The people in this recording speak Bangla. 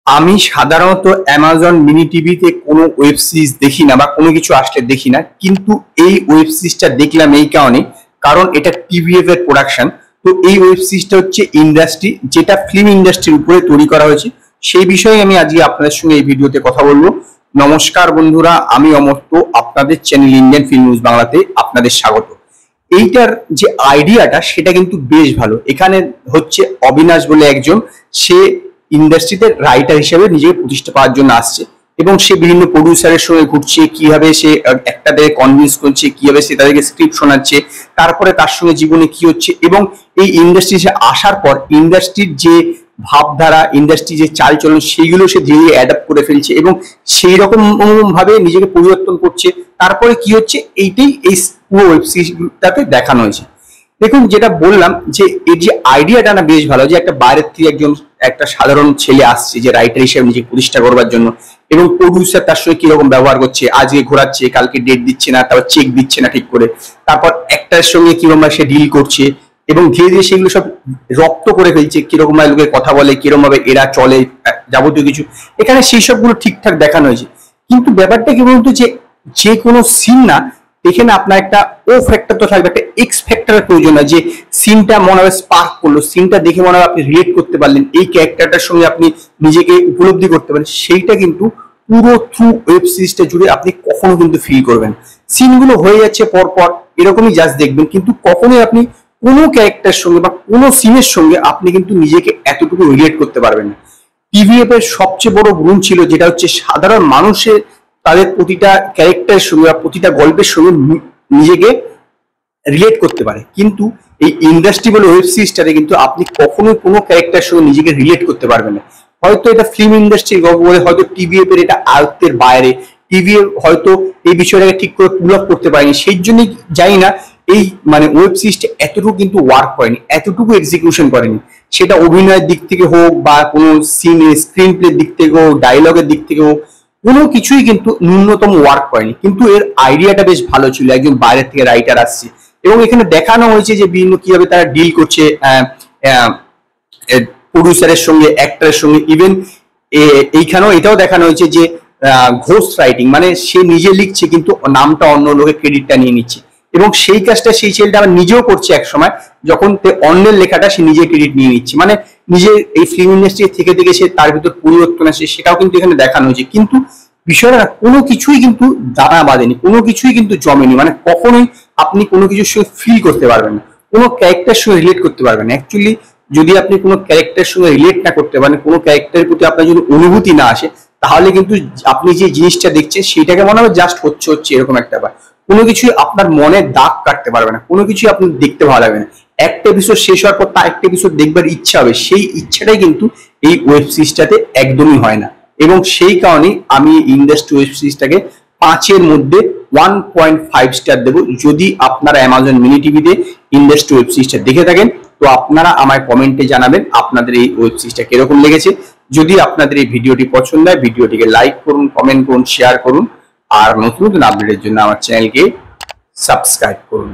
আমি সাধারণত অ্যামাজন মিনি টিভিতে কোনো ওয়েব সিরিজ দেখি না বা কোনো কিছু আসলে দেখি না, কিন্তু এই ওয়েব সিরিজটা দেখলাম এই কারণে, কারণ এটা টিভিএফ এর প্রোডাকশন। তো এই ওয়েব সিরিজটা হচ্ছে ইন্ডাস্ট্রি, যেটা ফিল্ম ইন্ডাস্ট্রির উপরে তৈরি করা হয়েছে। সেই বিষয়ে আমি আজকে আপনাদের সঙ্গে এই ভিডিওতে কথা বলবো। নমস্কার বন্ধুরা, আমি অমর্ত্য, আপনাদের চ্যানেল ইন্ডিয়ান ফিল্ম নিউজ বাংলাতে আপনাদের স্বাগত। এইটার যে আইডিয়াটা সেটা কিন্তু বেশ ভালো। এখানে হচ্ছে অবিনাশ বলে একজন, সে ইন্ডাস্ট্রিতে রাইটার হিসেবে নিজেকে প্রতিষ্ঠা পাওয়ার জন্য আসছে এবং সে বিভিন্ন প্রডিউসারের সঙ্গে ঘুরছে, কিভাবে সে একটাদের কনভিন্স করছে, কিভাবে সে তাদেরকে স্ক্রিপ্ট শোনাচ্ছে, তারপরে তার সঙ্গে জীবনে কি হচ্ছে এবং এই ইন্ডাস্ট্রি আসার পর ইন্ডাস্ট্রির যে ভাবধারা, ইন্ডাস্ট্রি যে চালচলন, সেইগুলো সে ধীরে ধীরে অ্যাডাপ্ট করে ফেলছে এবং সেই রকম ভাবে নিজেকে পরিবর্তন করছে। তারপরে কি হচ্ছে এইটাই এই পুরো ওয়েব সিরিজটাতে দেখানো হয়েছে। দেখুন, যেটা বললাম যে এর যে আইডিয়াটা না বেশ ভালো, যে একটা বাইরের থেকে একটা সাধারণ ছেলে আসছে যে রাইটার হিসেবে নিজেকে প্রতিষ্ঠা করবার জন্য, এবং প্রডিউসার তার সঙ্গে কিরকম ব্যবহার করছে, আজকে ঘোরাচ্ছে, কালকে ডেট দিচ্ছে না, তারপর চেক দিচ্ছে না ঠিক করে, তারপর একটার সঙ্গে কিরকম সে ডিল করছে এবং ধীরে ধীরে সেগুলো সব রপ্ত করে ফেলছে, কিরকম ভাবে লোকের কথা বলে, কিরকম ভাবে এরা চলে, যাবতীয় কিছু এখানে সেই সবগুলো ঠিকঠাক দেখানো হয়েছে। কিন্তু ব্যাপারটা কি বলতো, যে কোনো সিন না এখানে আপনার একটা ও ফ্যাক্টর তো থাকবে, একটা এক্স ফ্যাক্টরের প্রয়োজন হয়, যে সিনটা মনে হবে স্পার্ক করলো, সিনটা দেখে মনে হবে আপনি রিলেট করতে পারলেন, এই ক্যারেক্টারটার সঙ্গে আপনি নিজেকে উপলব্ধি করতে পারেন। সেইটা কিন্তু পুরো থ্রু ওয়েব সিরিজটা জুড়ে আপনি কখনো কিন্তু ফিল করবেন। সিনগুলো হয়ে যাচ্ছে পরপর, এরকমই জাস্ট দেখবেন, কিন্তু কখনোই আপনি কোনো ক্যারেক্টারের সঙ্গে বা কোনো সিনের সঙ্গে আপনি কিন্তু নিজেকে এতটুকু রিলেট করতে পারবেন না। টিভিএফ এর সবচেয়ে বড় গুণ ছিল যেটা হচ্ছে সাধারণ মানুষের তাদের প্রতিটা ক্যারেক্টারের সঙ্গে বা প্রতিটা গল্পের সঙ্গে নিজেকে রিলেট করতে পারে, কিন্তু এই ইন্ডাস্ট্রি বলে ওয়েব সিরিজটাতে কিন্তু আপনি কখনোই কোনো ক্যারেক্টারের সঙ্গে নিজেকে রিলেট করতে পারবেন না। হয়তো এটা ফিল্ম ইন্ডাস্ট্রির গল্প বলে, হয়তো টিভিএফ এর এটা আয়ত্তের বাইরে, টিভিএফ হয়তো এই বিষয়টাকে ঠিক করে পুল আপ করতে পারেনি, সেই জন্যই জানি না এই ওয়েব সিরিজটা এতটুকু কিন্তু ওয়ার্ক করেনি, এতটুকু এক্সিকিউশন করেনি। সেটা অভিনয়ের দিক থেকে হোক বা কোনো সিনে স্ক্রিন প্লের দিক থেকে হোক, ডায়লগের দিক থেকে হোক, কোনো কিছুই কিন্তু ন্যূনতম ওয়ার্ক করেনি। কিন্তু এর আইডিয়াটা বেশ ভালো ছিল, একজন বাইরের থেকে রাইটার আসছে এবং এখানে দেখানো হয়েছে যে বিভিন্ন কিভাবে তারা ডিল করছে প্রডিউসারের সঙ্গে, অ্যাক্টরের সঙ্গে। ইভেন এইখানেও এটাও দেখানো হয়েছে যে ঘোস্ট রাইটিং, মানে সে নিজে লিখছে কিন্তু নামটা অন্য লোকের ক্রেডিটটা নিয়ে নিচ্ছে, এবং সেই কাজটা সেই ছেলেটা আবার নিজেও করছে এক সময়, যখন অন্যের লেখাটা সে নিজে ক্রেডিট নিয়ে নিচ্ছে। মানে নিজে এই ফিল্ম ইন্ডাস্ট্রি থেকে থেকে সে তার ভিতর পরিবর্তন আসে, সেটাও কিন্তু এখানে দেখানো হয়েছে। কিন্তু বিষয়টা কোনো কিছুই কিন্তু দানা বাঁধেনি, কোনো কিছুই কিন্তু জমেনি, মানে কখনোই আপনি কোনো কিছুর সঙ্গে ফিল করতে পারবেন না, কোনো ক্যারেক্টারের সঙ্গে রিলেট করতে পারবেন না। অ্যাকচুয়ালি যদি আপনি কোনো ক্যারেক্টারের সঙ্গে রিলেট না করতে পারেন, কোনো ক্যারেক্টারের প্রতি আপনার যদি অনুভূতি না আসে, তাহলে কিন্তু আপনি যে জিনিসটা দেখছেন সেটাকে মনে হবে জাস্ট হচ্ছে এরকম একটা ব্যাপার। কোনো কিছুই আপনার মনে দাগ কাটতে পারবে না, কোনো কিছুই আপনি দেখতে ভালো লাগবে না। একটা এপিসোড শেষ হওয়ার পর তার একটা এপিসোড দেখবার ইচ্ছা হবে, সেই ইচ্ছাটাই কিন্তু এই ওয়েব সিরিজটাতে একদমই হয় না। এবং সেই কারণেই আমি ইন্ডাস্ট্রি ওয়েব সিরিজটাকে 5-এর মধ্যে 1.5 স্টার দেবো। যদি আপনারা অ্যামাজন মিনি টিভিতে ইন্ডাস্ট্রি ওয়েব সিরিজটা দেখে থাকেন, তো আপনারা আমায় কমেন্টে জানাবেন আপনাদের এই ওয়েব সিরিজটা কিরকম লেগেছে। যদি আপনাদের এই ভিডিওটি পছন্দ হয়, ভিডিওটিকে লাইক করুন, কমেন্ট করুন, শেয়ার করুন, আর নতুন নতুন আপডেটের জন্য আমার চ্যানেলকে সাবস্ক্রাইব করুন।